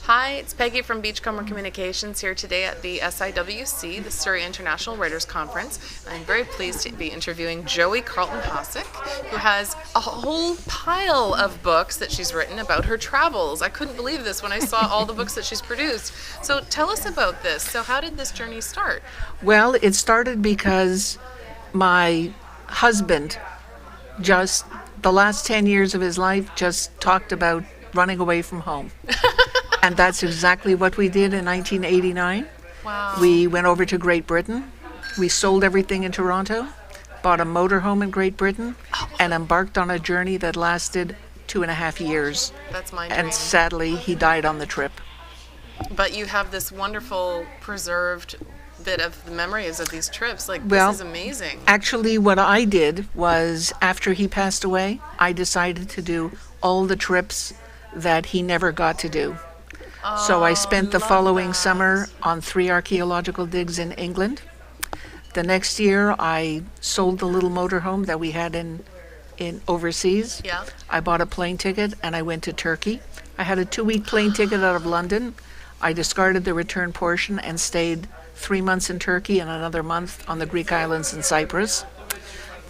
Hi, it's Peggy from Beachcomber Communications here today at the SIWC, the Surrey International Writers Conference. I'm very pleased to be interviewing Joei Carlton Hossak, who has a whole pile of books that she's written about her travels. I couldn't believe this when I saw all the books that she's produced. So tell us about this. So how did this journey start? Well, it started because my husband just, the last 10 years of his life, just talked about running away from home. And that's exactly what we did in 1989. Wow. We went over to Great Britain. We sold everything in Toronto, bought a motorhome in Great Britain, and embarked on a journey that lasted 2.5 years. That's my dream. And sadly, he died on the trip. But you have this wonderful preserved bit of the memories of these trips. Like, Well, this is amazing. Actually, what I did was, after he passed away, I decided to do all the trips that he never got to do. So I spent the love following that. summer on 3 archaeological digs in England. The next year, I sold the little motorhome that we had in overseas. Yeah. I bought a plane ticket and I went to Turkey. I had a 2-week plane ticket out of London. I discarded the return portion and stayed 3 months in Turkey and another month on the Greek islands and Cyprus.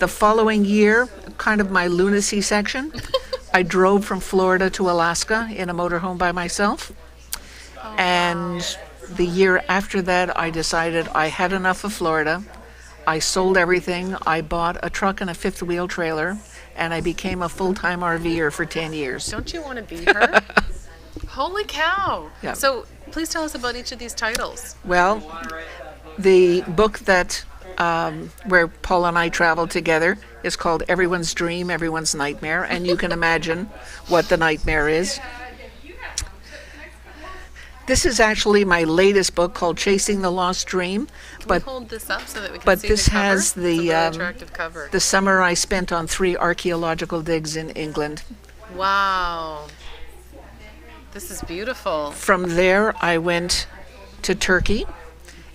The following year, kind of my lunacy section, I drove from Florida to Alaska in a motorhome by myself. And the year after that, I decided I had enough of Florida. I sold everything. I bought a truck and a 5th-wheel trailer, and I became a full-time RVer for 10 years. Don't you want to be her? Holy cow. Yeah. So please tell us about each of these titles. Well, the book that where Paul and I traveled together is called Everyone's Dream, Everyone's Nightmare, and you can imagine what the nightmare is. This is actually my latest book called Chasing the Lost Dream, Can but we hold this up so that we can but see this the cover? has It's a the really attractive cover. the summer I spent on 3 archaeological digs in England. Wow. This is beautiful. From there, I went to Turkey,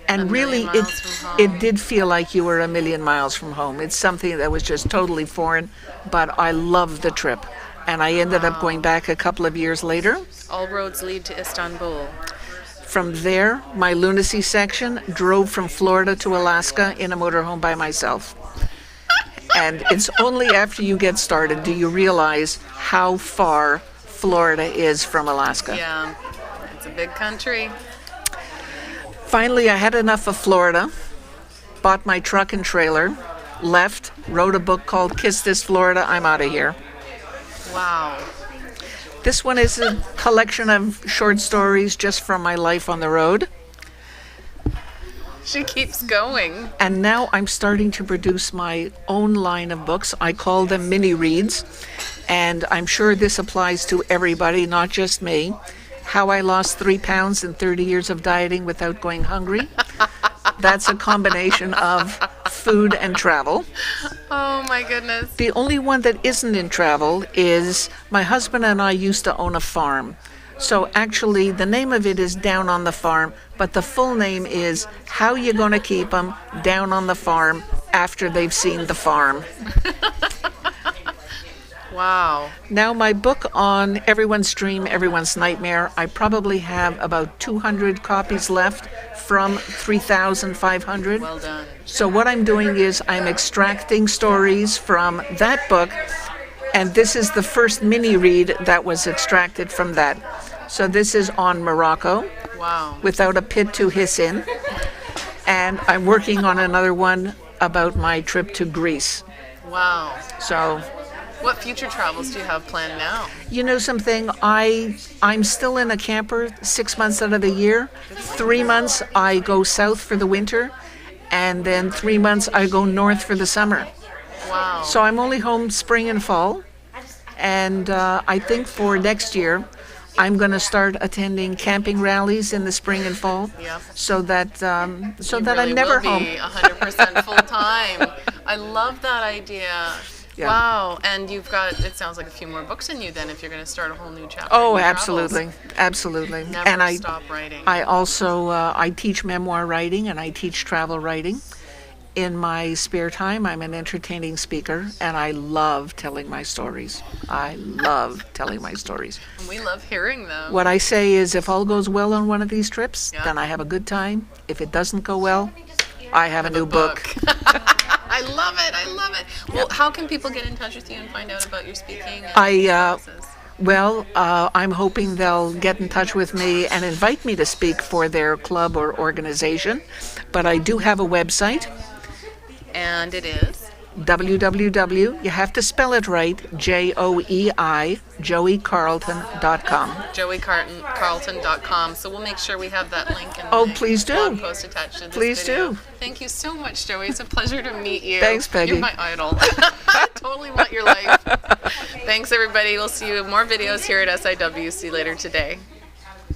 and A really, million miles from home. it did feel like you were a million miles from home. It's something that was just totally foreign, but I loved the trip, and I ended up going back a couple of years later. All roads lead to Istanbul. From there, my lunacy section drove from Florida to Alaska in a motorhome by myself. And it's only after you get started do you realize how far Florida is from Alaska. Yeah. It's a big country. Finally, I had enough of Florida, bought my truck and trailer, left, wrote a book called Kiss This Florida, I'm Out of Here. Wow. This one is a collection of short stories just from my life on the road. She keeps going. And now I'm starting to produce my own line of books. I call them mini reads, and I'm sure this applies to everybody, not just me. How I lost 3 pounds in 30 years of dieting without going hungry. That's a combination of food and travel. Oh my goodness. The only one that isn't in travel is my husband and I used to own a farm. So actually, the name of it is Down on the Farm, but the full name is How You Gonna Keep Them Down on the Farm After They've Seen the Farm. Wow. Now, my book on Everyone's Dream, Everyone's Nightmare, I probably have about 200 copies left from 3,500. Well done. So what I'm doing is I'm extracting stories from that book, and this is the first mini read that was extracted from that. So this is on Morocco, Wow. without a pit to hiss in, and I'm working on another one about my trip to Greece. Wow. So, What future travels do you have planned now? you know something, I'm still in a camper 6 months out of the year. 3 months I go south for the winter, and then 3 months I go north for the summer. Wow. So I'm only home spring and fall, and I think for next year I'm going to start attending camping rallies in the spring and fall, Yeah. so that You I'm really never will home. be 100% full time. I love that idea. Yeah. Wow. And you've got, it sounds like a few more books in you then if you're going to start a whole new chapter. Oh, in your absolutely, absolutely. Travels. Never And stop writing. I also I teach memoir writing and I teach travel writing. In my spare time, I'm an entertaining speaker, and I love telling my stories. I love telling my stories. And we love hearing them. What I say is, if all goes well on one of these trips, Yeah. then I have a good time. If it doesn't go well, I have a new book. I love it. I love it. Well, how can people get in touch with you and find out about your speaking? And classes? Well, I'm hoping they'll get in touch with me and invite me to speak for their club or organization. But I do have a website. And it is? You have to spell it right, Joei, joeicarlton.com. joeicarlton.com. So we'll make sure we have that link in Oh, the please do. blog post attached to this Please video. do. Thank you so much, Joey. It's a pleasure to meet you. Thanks, Peggy. You're my idol. I totally want your life. Thanks, everybody. We'll see you in more videos here at SIWC later today.